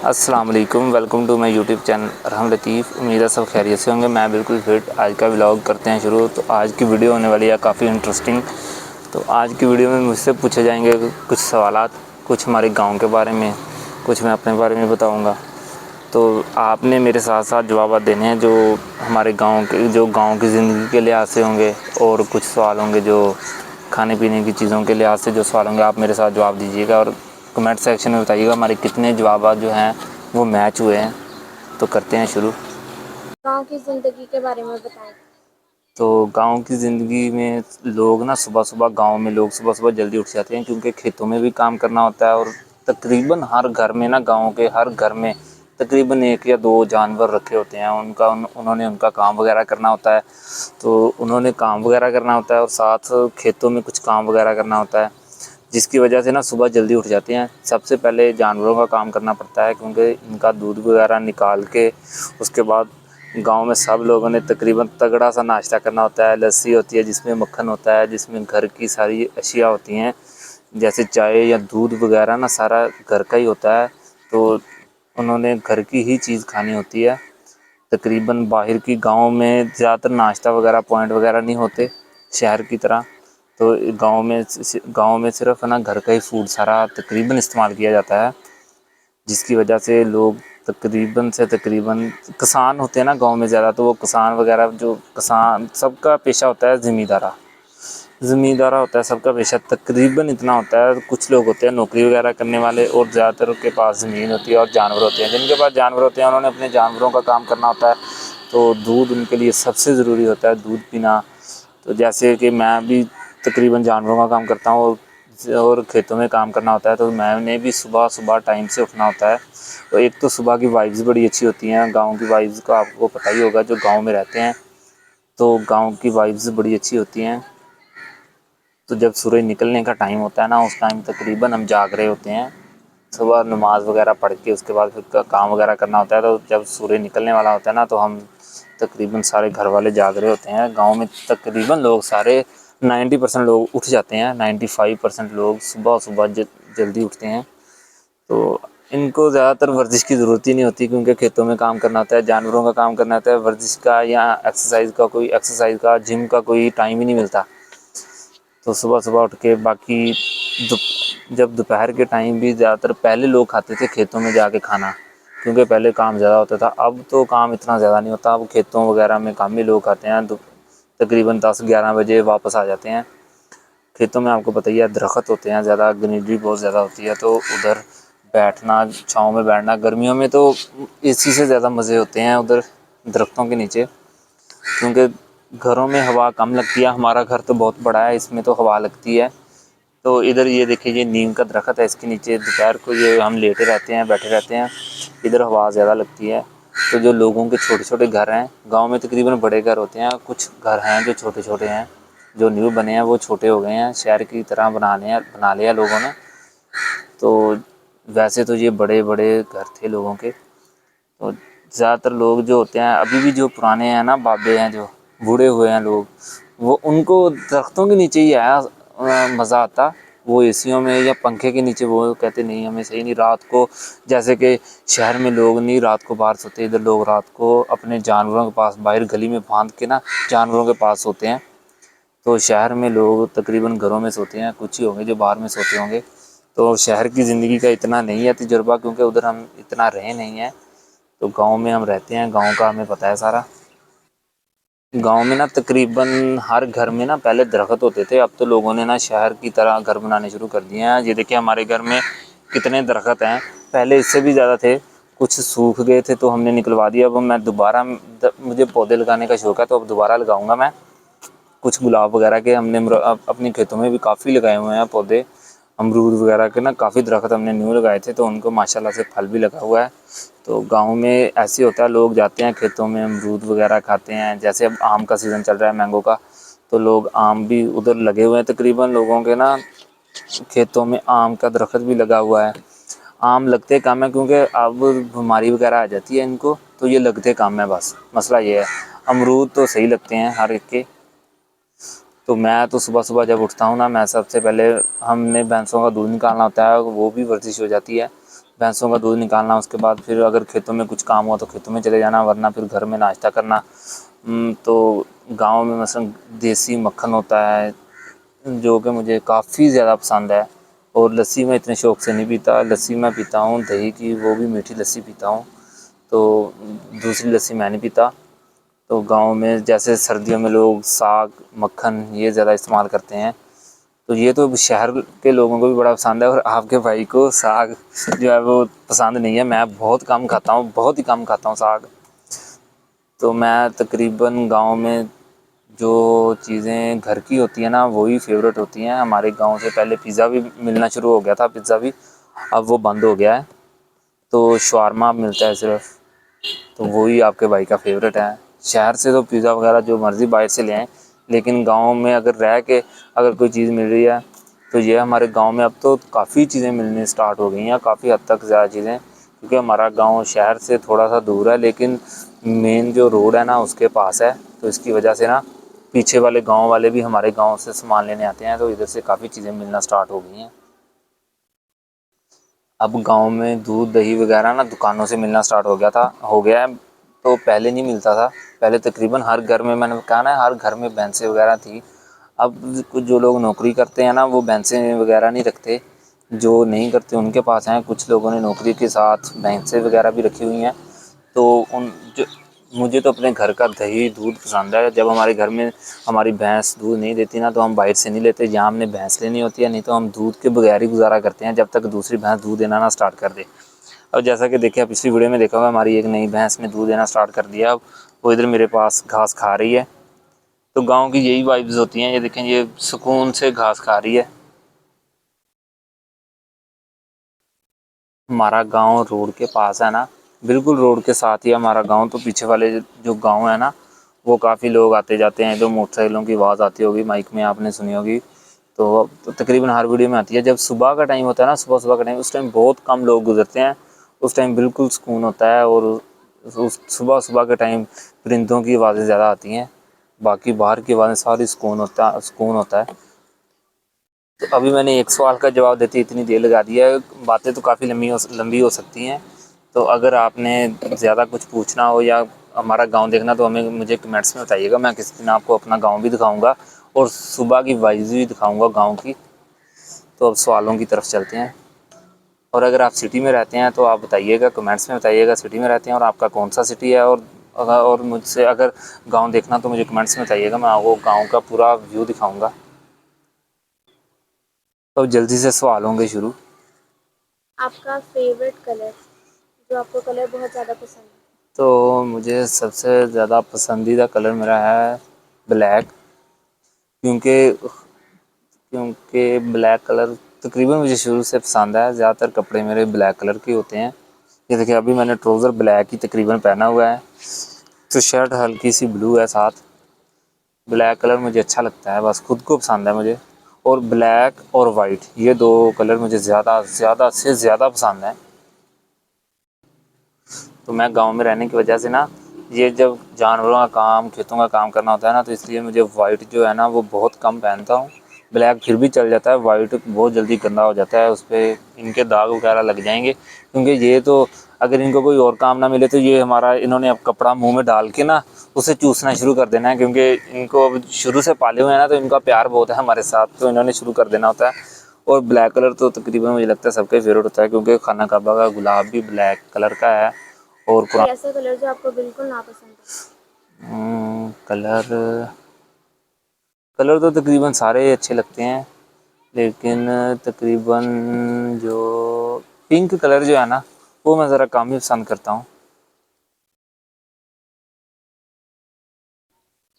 अस्सलाम वालेकुम, welcome to my YouTube channel Arham Latif. उम्मीद है सब खैरियत से होंगे। मैं बिल्कुल फिट। आज का व्लॉग करते हैं शुरू। तो आज की वीडियो होने वाली है काफ़ी इंटरेस्टिंग। तो आज की वीडियो में मुझसे पूछे जाएंगे कुछ सवालात, कुछ हमारे गांव के बारे में, कुछ मैं अपने बारे में बताऊंगा। तो आपने मेरे साथ साथ जवाब देने हैं जो हमारे गाँव की ज़िंदगी के लिहाज से होंगे, और कुछ सवाल होंगे जो खाने पीने की चीज़ों के लिहाज से जो सवाल होंगे आप मेरे साथ जवाब दीजिएगा, और कमेंट सेक्शन में बताइएगा हमारे कितने जवाब जो हैं वो मैच हुए हैं। तो करते हैं शुरू। गाँव की ज़िंदगी के बारे में बताएं। तो गांव की ज़िंदगी में लोग ना सुबह सुबह जल्दी उठ जाते हैं, क्योंकि खेतों में भी काम करना होता है। और तकरीबन हर घर में ना, गांव के हर घर में तकरीबन एक या दो जानवर रखे होते हैं। उन्होंने उनका काम वगैरह करना होता है। तो उन्होंने काम वगैरह करना होता है और साथ खेतों में कुछ काम वगैरह करना होता है, जिसकी वजह से ना सुबह जल्दी उठ जाते हैं। सबसे पहले जानवरों का काम करना पड़ता है, क्योंकि इनका दूध वगैरह निकाल के उसके बाद गांव में सब लोगों ने तकरीबन तगड़ा सा नाश्ता करना होता है। लस्सी होती है जिसमें मक्खन होता है, जिसमें घर की सारी अशिया होती हैं, जैसे चाय या दूध वगैरह ना, सारा घर का ही होता है। तो उन्होंने घर की ही चीज़ खानी होती है। तकरीबन बाहर की गांव में ज़्यादातर नाश्ता वगैरह पॉइंट वगैरह नहीं होते शहर की तरह। तो गांव में सिर्फ है ना घर का ही फूड सारा तकरीबन इस्तेमाल किया जाता है, जिसकी वजह से लोग तकरीबन किसान होते हैं ना गांव में ज़्यादा। तो वो किसान वगैरह, जो किसान सबका पेशा होता है ज़मींदारा होता है सबका पेशा। तकरीबन इतना होता है। कुछ लोग होते हैं नौकरी वगैरह करने वाले, और ज़्यादातर के पास ज़मीन होती है और जानवर होते हैं। जिनके पास जानवर होते हैं उन्होंने अपने जानवरों का काम करना होता है। तो दूध उनके लिए सबसे ज़रूरी होता है, दूध पीना। तो जैसे कि मैं भी तकरीबन जानवरों का काम करता हूँ और खेतों में काम करना होता है, तो मैंने भी सुबह सुबह टाइम से उठना होता है। तो एक तो सुबह की वाइब्स बड़ी अच्छी होती हैं। गांव की वाइब्स का आपको पता ही होगा, जो गांव में रहते हैं तो गांव की वाइब्स बड़ी अच्छी होती हैं। तो जब सूरज निकलने का टाइम होता है ना, उस टाइम तकरीबन हम जाग रहे होते हैं। सुबह नमाज वगैरह पढ़ के उसके बाद फिर काम वगैरह करना होता है। तो जब सूर्य निकलने वाला होता है ना, तो हम तकरीबन सारे घर वाले जाग रहे होते हैं। गांव में तकरीबन लोग सारे 90% लोग उठ जाते हैं। 95% लोग सुबह सुबह जल्दी उठते हैं। तो इनको ज़्यादातर वर्जिश की ज़रूरत ही नहीं होती, क्योंकि खेतों में काम करना होता है, जानवरों का काम करना होता है। वर्जिश का या एक्सरसाइज का जिम का कोई टाइम ही नहीं मिलता। तो सुबह सुबह उठ के बाकी जब दोपहर के टाइम भी ज़्यादातर पहले लोग खाते थे खेतों में जाके खाना, क्योंकि पहले काम ज़्यादा होता था। अब तो काम इतना ज़्यादा नहीं होता। अब खेतों वगैरह में काम ही लोग खाते हैं। तकरीबन 10-11 बजे वापस आ जाते हैं। खेतों में आपको पता ही है, दरख्त होते हैं ज़्यादा, ग्रीनरी बहुत ज़्यादा होती है। तो उधर बैठना, छाँव में बैठना, गर्मियों में तो एसी से ज़्यादा मज़े होते हैं उधर दरख्तों के नीचे, क्योंकि घरों में हवा कम लगती है। हमारा घर तो बहुत बड़ा है, इसमें तो हवा लगती है। तो इधर ये देखिए, ये नीम का दरख्त है, इसके नीचे दोपहर को ये हम लेटे रहते हैं, बैठे रहते हैं। इधर हवा ज़्यादा लगती है। तो जो लोगों के छोटे छोटे घर हैं, गांव में तकरीबन बड़े घर होते हैं, कुछ घर हैं जो छोटे छोटे हैं, जो न्यू बने हैं वो छोटे हो गए हैं, शहर की तरह बना लिया लोगों ने। तो वैसे तो ये बड़े बड़े घर थे लोगों के। तो ज़्यादातर लोग जो होते हैं अभी भी, जो पुराने हैं ना, बाबे हैं, जो बूढ़े हुए हैं लोग, वो उनको दरख्तों के नीचे ही आया मज़ा आता। वो एसियों में या पंखे के नीचे वो कहते नहीं, हमें सही नहीं। रात को जैसे कि शहर में लोग नहीं रात को बाहर सोते, इधर लोग रात को अपने जानवरों के पास बाहर गली में बांध के ना जानवरों के पास सोते हैं। तो शहर में लोग तकरीबन घरों में सोते हैं, कुछ ही होंगे जो बाहर में सोते होंगे। तो शहर की ज़िंदगी का इतना नहीं है तजुर्बा, क्योंकि उधर हम इतना रहे नहीं हैं। तो गांव में हम रहते हैं, गांव का हमें पता है सारा। गांव में ना तकरीबन हर घर में ना पहले दरख्त होते थे। अब तो लोगों ने ना शहर की तरह घर बनाने शुरू कर दिए हैं। ये देखिए हमारे घर में कितने दरख्त हैं, पहले इससे भी ज़्यादा थे। कुछ सूख गए थे तो हमने निकलवा दिया। अब मैं दोबारा, मुझे पौधे लगाने का शौक़ है, तो अब दोबारा लगाऊंगा मैं। कुछ गुलाब वगैरह के हमने अपने खेतों में भी काफ़ी लगाए हुए हैं पौधे। अमरूद वगैरह के ना काफ़ी दरख्त हमने न्यू लगाए थे, तो उनको माशाल्लाह से फल भी लगा हुआ है। तो गांव में ऐसे होता है, लोग जाते हैं खेतों में, अमरूद वगैरह खाते हैं। जैसे अब आम का सीज़न चल रहा है, मैंगो का, तो लोग आम भी उधर लगे हुए हैं। तकरीबन लोगों के ना खेतों में आम का दरख्त भी लगा हुआ है। आम लगते कम है, क्योंकि अब बीमारी वगैरह आ जाती है इनको, तो ये लगते कम है, बस मसला ये है। अमरूद तो सही लगते हैं हर एक के। तो मैं तो सुबह सुबह जब उठता हूँ ना, मैं सबसे पहले, हमने भैंसों का दूध निकालना होता है, वो भी वर्जिश हो जाती है। भैंसों का दूध निकालना, उसके बाद फिर अगर खेतों में कुछ काम हुआ तो खेतों में चले जाना, वरना फिर घर में नाश्ता करना। तो गांव में मसलन देसी मक्खन होता है जो कि मुझे काफ़ी ज़्यादा पसंद है। और लस्सी मैं इतने शौक़ से नहीं पीता, लस्सी मैं पीता हूँ दही की, वो भी मीठी लस्सी पीता हूँ, तो दूसरी लस्सी मैं नहीं पीता। तो गांव में जैसे सर्दियों में लोग साग मक्खन ये ज़्यादा इस्तेमाल करते हैं, तो ये तो शहर के लोगों को भी बड़ा पसंद है। और आपके भाई को साग जो है वो पसंद नहीं है। मैं बहुत कम खाता हूँ, बहुत ही कम खाता हूँ साग। तो मैं तकरीबन गांव में जो चीज़ें घर की होती हैं ना वही फेवरेट होती हैं। हमारे गांव से पहले पिज़्ज़ा भी मिलना शुरू हो गया था, पिज़्ज़ा भी अब वो बंद हो गया है, तो शवारमा मिलता है सिर्फ। तो वही आपके भाई का फेवरेट है। शहर से तो पिज़्ज़ा वगैरह जो मर्ज़ी बाहर से ले आएँ, लेकिन गांव में अगर रह के अगर कोई चीज़ मिल रही है तो ये हमारे गांव में अब तो काफ़ी चीज़ें मिलनी स्टार्ट हो गई हैं, काफ़ी हद तक ज़्यादा चीज़ें, क्योंकि हमारा गांव शहर से थोड़ा सा दूर है, लेकिन मेन जो रोड है ना उसके पास है। तो इसकी वजह से ना पीछे वाले गांव वाले भी हमारे गांव से सामान लेने आते हैं, तो इधर से काफ़ी चीज़ें मिलना स्टार्ट हो गई हैं। अब गांव में दूध दही वगैरह ना दुकानों से मिलना स्टार्ट हो गया है। तो पहले नहीं मिलता था, पहले तकरीबन हर घर में, मैंने कहा ना हर घर में भैंसें वगैरह थी। अब कुछ जो लोग नौकरी करते हैं ना वो भैंसें वगैरह नहीं रखते, जो नहीं करते उनके पास हैं। कुछ लोगों ने नौकरी के साथ भैंसें वगैरह भी रखी हुई हैं। तो उन जो मुझे तो अपने घर का दही दूध पसंद है। जब हमारे घर में हमारी भैंस दूध नहीं देती ना तो हम बाहर से नहीं लेते, जहाँ हमने भैंस लेनी होती है, नहीं तो हम दूध के बगैर ही गुजारा करते हैं जब तक दूसरी भैंस दूध देना ना स्टार्ट कर दे। अब जैसा कि देखिए पिछली वीडियो में देखा होगा, हमारी एक नई भैंस ने दूध देना स्टार्ट कर दिया। अब वो इधर मेरे पास घास खा रही है। तो गांव की यही वाइब्स होती हैं, ये देखें ये सुकून से घास खा रही है। हमारा गांव रोड के पास है ना, बिल्कुल रोड के साथ ही हमारा गांव। तो पीछे वाले जो गांव है ना वो काफ़ी लोग आते जाते हैं, जो मोटरसाइकिलों की आवाज़ आती होगी, माइक में आपने सुनी होगी। तो तकरीबन हर वीडियो में आती है। जब सुबह का टाइम होता है ना, सुबह सुबह का टाइम, उस टाइम बहुत कम लोग गुजरते हैं, उस टाइम बिल्कुल सुकून होता है। और उस सुबह सुबह के टाइम परिंदों की आवाज़ें ज़्यादा आती हैं, बाकी बाहर की आवाज़ें सारी सुकून होता है। तो अभी मैंने एक सवाल का जवाब देते इतनी देर लगा दी है, बातें तो काफ़ी लंबी हो सकती हैं। तो अगर आपने ज़्यादा कुछ पूछना हो या हमारा गांव देखना तो मुझे कमेंट्स में बताइएगा। मैं किसी दिन आपको अपना गांव भी दिखाऊंगा और सुबह की वाइब्स भी दिखाऊंगा गांव की। तो अब सवालों की तरफ चलते हैं। और अगर आप सिटी में रहते हैं तो आप बताइएगा, कमेंट्स में बताइएगा सिटी में रहते हैं और आपका कौन सा सिटी है। और मुझसे अगर गाँव देखना तो मुझे कमेंट्स में बताइएगा, मैं आपको गाँव का पूरा व्यू दिखाऊँगा। तो जल्दी से सवाल होंगे शुरू। आपका फेवरेट कलर, जो आपको कलर बहुत ज़्यादा पसंद है? तो मुझे सबसे ज़्यादा पसंदीदा कलर मेरा है ब्लैक, क्योंकि क्योंकि ब्लैक कलर तकरीबन मुझे शुरू से पसंद है। ज़्यादातर कपड़े मेरे ब्लैक कलर के होते हैं। ये देखिए अभी मैंने ट्राउज़र ब्लैक ही तकरीबन पहना हुआ है, तो शर्ट हल्की सी ब्लू है साथ। ब्लैक कलर मुझे अच्छा लगता है, बस खुद को पसंद है मुझे। और ब्लैक और वाइट ये दो कलर मुझे ज़्यादा ज़्यादा से ज़्यादा पसंद है। तो मैं गांव में रहने की वजह से ना, ये जब जानवरों का काम खेतों का काम करना होता है ना, तो इसलिए मुझे वाइट जो है ना वो बहुत कम पहनता हूँ। ब्लैक फिर भी चल जाता है, वाइट बहुत जल्दी गंदा हो जाता है, उस पर इनके दाग वगैरह लग जाएंगे। क्योंकि ये तो अगर इनको कोई और काम ना मिले तो ये हमारा इन्होंने अब कपड़ा मुंह में डाल के ना उसे चूसना शुरू कर देना है, क्योंकि इनको अब शुरू से पाले हुए हैं ना, तो इनका प्यार बहुत है हमारे साथ, तो इन्होंने शुरू कर देना होता है। और ब्लैक कलर तो तकरीबन मुझे लगता है सबका फेवरेट होता है, क्योंकि खाना काबा का गुलाब भी ब्लैक कलर का है। और कोई ऐसा कलर जो आपको बिल्कुल नापसंद कलर कलर तो तकरीबन सारे अच्छे लगते हैं, लेकिन तकरीबन जो पिंक कलर जो है ना वो मैं ज़रा कम ही पसंद करता हूँ।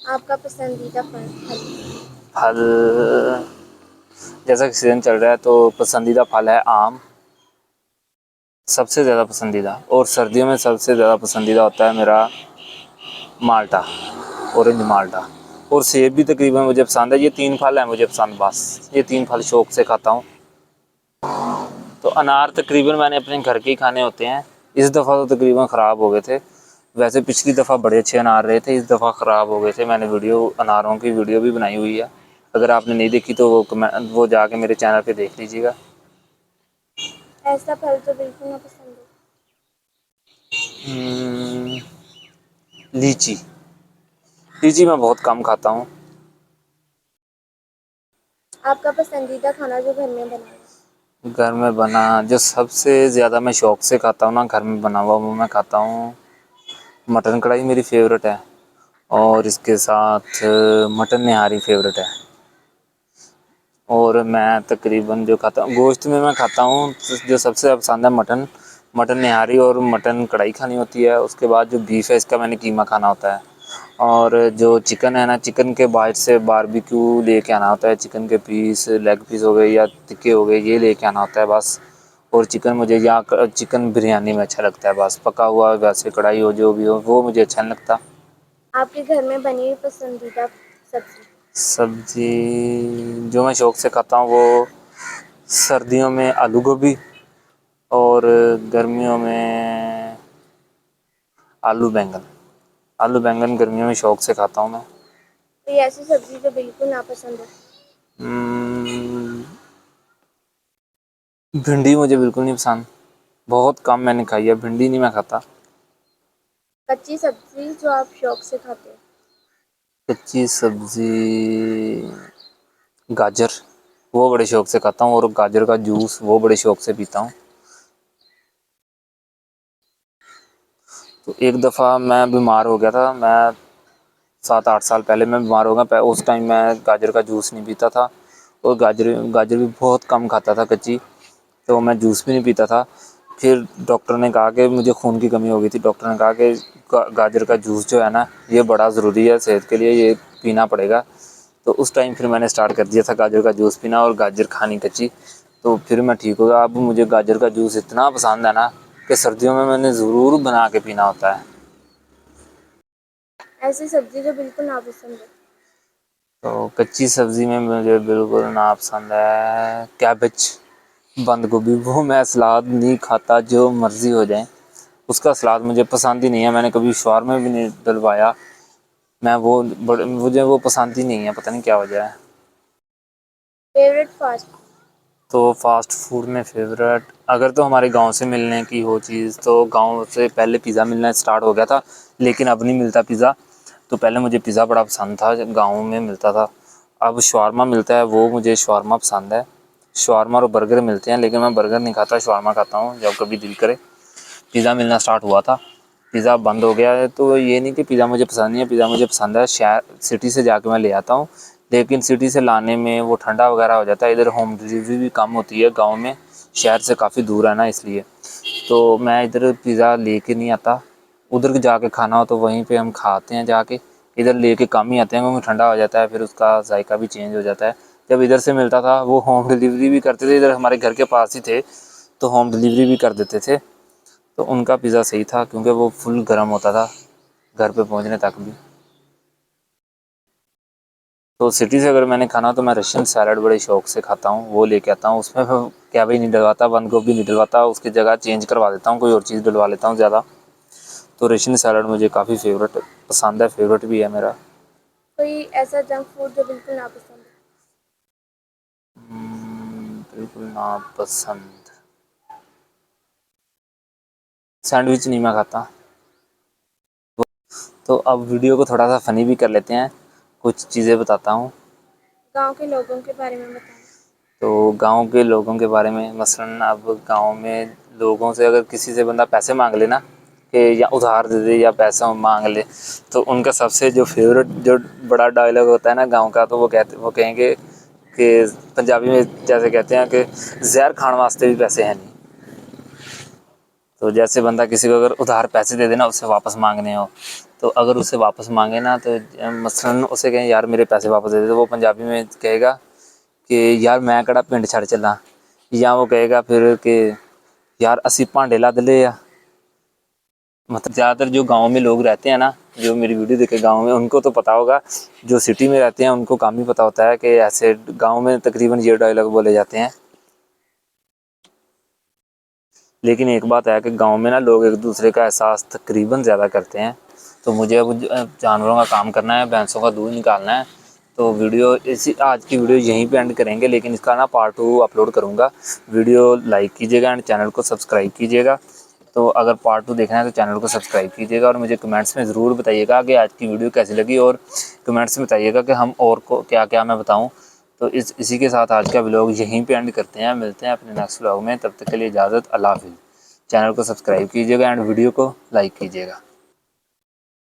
हो? आपका पसंदीदा फल? फल जैसा कि सीज़न चल रहा है तो पसंदीदा फल है आम, सबसे ज़्यादा पसंदीदा। और सर्दियों में सबसे ज़्यादा पसंदीदा होता है मेरा माल्टा, ऑरेंज माल्टा। और सेब भी तकरीबन मुझे पसंद है। ये तीन फल हैं मुझे पसंद, बस ये तीन फल शौक़ से खाता हूँ। तो अनार तकरीबन मैंने अपने घर के ही खाने होते हैं। इस दफ़ा तो तकरीबन ख़राब हो गए थे। वैसे पिछली दफ़ा बड़े अच्छे अनार रहे थे, इस दफ़ा ख़राब हो गए थे। मैंने अनारों की वीडियो भी बनाई हुई है, अगर आपने नहीं देखी तो वो जाके मेरे चैनल पे देख लीजिएगा। ऐसा फल जो बिल्कुल ना पसंद हो। हम्म, लीची। लीची मैं बहुत कम खाता हूँ। आपका पसंदीदा खाना जो घर में बना है। घर में बना जो सबसे ज़्यादा मैं शौक से खाता हूँ ना, घर में बना हुआ, वो मैं खाता हूँ मटन कढ़ाई, मेरी फेवरेट है। और इसके साथ मटन निहारी फेवरेट है। और मैं तकरीबन जो खाता हूँ गोश्त में, मैं खाता हूँ जो सबसे ज़्यादा पसंद है मटन, मटन निहारी और मटन कढ़ाई खानी होती है। उसके बाद जो बीफ है इसका मैंने कीमा खाना होता है। और जो चिकन है ना, चिकन के बाइट से बारबेक्यू लेके आना होता है, चिकन के पीस, लेग पीस हो गए या टिक्के हो गए, ये लेके आना होता है बस। और चिकन मुझे या चिकन बिरयानी में अच्छा लगता है बस, पका हुआ वैसे कढ़ाई हो जो भी हो वो मुझे अच्छा नहीं लगता। आपके घर में बनी हुई पसंदीदा सब्जी। सब्जी जो मैं शौक से खाता हूँ वो सर्दियों में आलू गोभी, और गर्मियों में आलू बैंगन। आलू बैंगन गर्मियों में शौक से खाता हूँ मैं। कोई ऐसी सब्जी जो बिल्कुल नापसंद हो। हम्म, भिंडी मुझे बिल्कुल नहीं पसंद, बहुत कम मैंने खाई है, भिंडी नहीं मैं खाता। कच्ची सब्जी जो आप शौक से खाते हो। कच्ची सब्जी गाजर, वो बड़े शौक से खाता हूँ, और गाजर का जूस वो बड़े शौक से पीता हूँ। तो एक दफ़ा मैं बीमार हो गया था, मैं 7-8 साल पहले मैं बीमार हो गया। उस टाइम मैं गाजर का जूस नहीं पीता था, और गाजर गाजर भी बहुत कम खाता था कच्ची, तो मैं जूस भी नहीं पीता था। फिर डॉक्टर ने कहा कि मुझे खून की कमी हो गई थी, डॉक्टर ने कहा कि गाजर का जूस जो है ना ये बड़ा ज़रूरी है सेहत के लिए, ये पीना पड़ेगा। तो उस टाइम फिर मैंने स्टार्ट कर दिया था गाजर का जूस पीना और गाजर खानी कच्ची। तो फिर मैं ठीक हो गया। अब मुझे गाजर का जूस इतना पसंद है ना कि सर्दियों में मैंने ज़रूर बना के पीना होता है। ऐसी सब्जी जो बिल्कुल नापसंद हो। तो कच्ची सब्ज़ी में मुझे बिल्कुल नापसंद है कैबेज, बंद गोभी, वो मैं सलाद नहीं खाता जो मर्ज़ी हो जाए, उसका सलाद मुझे पसंद ही नहीं है। मैंने कभी शॉर्मा में भी नहीं डलवाया, मैं वो मुझे वो पसंद ही नहीं है, पता नहीं क्या वजह है। Favourite fast food. तो फास्ट फूड में फेवरेट अगर तो हमारे गांव से मिलने की हो चीज़, तो गांव से पहले पिज़्ज़ा मिलना स्टार्ट हो गया था, लेकिन अब नहीं मिलता पिज़्ज़ा। तो पहले मुझे पिज़्ज़ा बड़ा पसंद था जब गाँव में मिलता था। अब शवारमा मिलता है, वो मुझे शवारमा पसंद है। शवारमा और बर्गर मिलते हैं, लेकिन मैं बर्गर नहीं खाता, शवारमा खाता हूँ जब कभी दिल करे। पिज़्ज़ा मिलना स्टार्ट हुआ था, पिज़्ज़ा बंद हो गया है। तो ये नहीं कि पिज़्ज़ा मुझे पसंद नहीं है, पिज़्ज़ा मुझे पसंद है, शहर सिटी से जाके मैं ले आता हूँ। लेकिन सिटी से लाने में वो ठंडा वगैरह हो जाता है, इधर होम डिलीवरी भी कम होती है गाँव में, शहर से काफ़ी दूर है ना इसलिए। तो मैं इधर पिज़्ज़ा लेके नहीं आता, उधर जाके खाना हो तो वहीं पे हम खाते हैं जाके, इधर लेके कम ही आते हैं क्योंकि ठंडा हो जाता है, फिर उसका जायका भी चेंज हो जाता है। जब इधर से मिलता था वो होम डिलीवरी भी करते थे, इधर हमारे घर के पास ही थे, तो होम डिलीवरी भी कर देते थे। तो उनका पिज़्ज़ा सही था क्योंकि वो फुल गर्म होता था घर पे पहुंचने तक भी। तो सिटी से अगर मैंने खाना तो मैं रशियन सैलड बड़े शौक से खाता हूँ, वो लेके आता हूँ। उसमें मैं कैबेज नहीं डलवाता, बंद गोभी नहीं डलवाता, उसकी जगह चेंज करवा देता हूँ, कोई और चीज़ डलवा लेता हूँ ज़्यादा। तो रशियन सैलड मुझे काफ़ी फेवरेट पसंद है, फेवरेट भी है मेरा। कोई ऐसा जंक फूड जो बिल्कुल नापसंद बिल्कुल नापसंद, सैंडविच नहीं मैं खाता। तो अब वीडियो को थोड़ा सा फ़नी भी कर लेते हैं, कुछ चीज़ें बताता हूँ। हो। गांव के लोगों के बारे में बताएं। तो गांव के लोगों के बारे में मसलन अब गांव में लोगों से अगर किसी से बंदा पैसे मांग ले ना, कि या उधार दे दे या पैसा मांग ले, तो उनका सबसे जो फेवरेट जो बड़ा डायलॉग होता है ना गांव का, तो वो कहेंगे कि पंजाबी में जैसे कहते हैं कि जहर खाने वास्ते भी पैसे हैं नहीं। तो जैसे बंदा किसी को अगर उधार पैसे दे देना, उससे वापस मांगने हो, तो अगर उससे वापस मांगे ना, तो मसलन उसे कहें यार मेरे पैसे वापस दे दे, तो वो पंजाबी में कहेगा कि यार मैं कड़ा पिंड छड़ चला, या वो कहेगा फिर कि यार असी भांडे लद ले आ। मतलब ज़्यादातर जो गांव में लोग रहते हैं ना, जो मेरी वीडियो देखे गांव में, उनको तो पता होगा, जो सिटी में रहते हैं उनको काम ही पता होता है कि ऐसे गांव में तकरीबन ये डायलॉग बोले जाते हैं। लेकिन एक बात है कि गांव में ना लोग एक दूसरे का एहसास तकरीबन ज़्यादा करते हैं। तो मुझे अब जानवरों का काम करना है, भैंसों का दूध निकालना है, तो वीडियो इसी आज की वीडियो यहीं पे एंड करेंगे, लेकिन इसका ना पार्ट 2 अपलोड करूँगा। वीडियो लाइक कीजिएगा एंड चैनल को सब्सक्राइब कीजिएगा। तो अगर पार्ट 2 देखना है तो चैनल को सब्सक्राइब कीजिएगा और मुझे कमेंट्स में ज़रूर बताइएगा कि आज की वीडियो कैसी लगी, और कमेंट्स में बताइएगा कि हम और को क्या क्या मैं बताऊँ। तो इसी के साथ आज का व्लॉग यहीं पे एंड करते हैं। मिलते हैं अपने नेक्स्ट व्लॉग में, तब तक के लिए इजाज़त, अल्लाह हाफ़िज़। चैनल को सब्सक्राइब कीजिएगा एंड वीडियो को लाइक कीजिएगा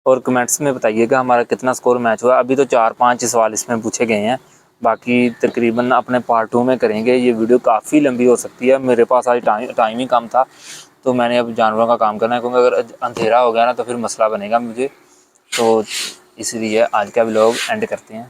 और कमेंट्स में बताइएगा हमारा कितना स्कोर मैच हुआ। अभी तो 4-5 सवाल इसमें पूछे गए हैं, बाकी तकरीबन अपने पार्ट 2 में करेंगे। ये वीडियो काफ़ी लंबी हो सकती है, मेरे पास आज टाइम ही कम था, तो मैंने अब जानवरों का काम करना है, क्योंकि अगर अंधेरा हो गया ना तो फिर मसला बनेगा मुझे। तो इसलिए आज का व्लॉग एंड करते हैं।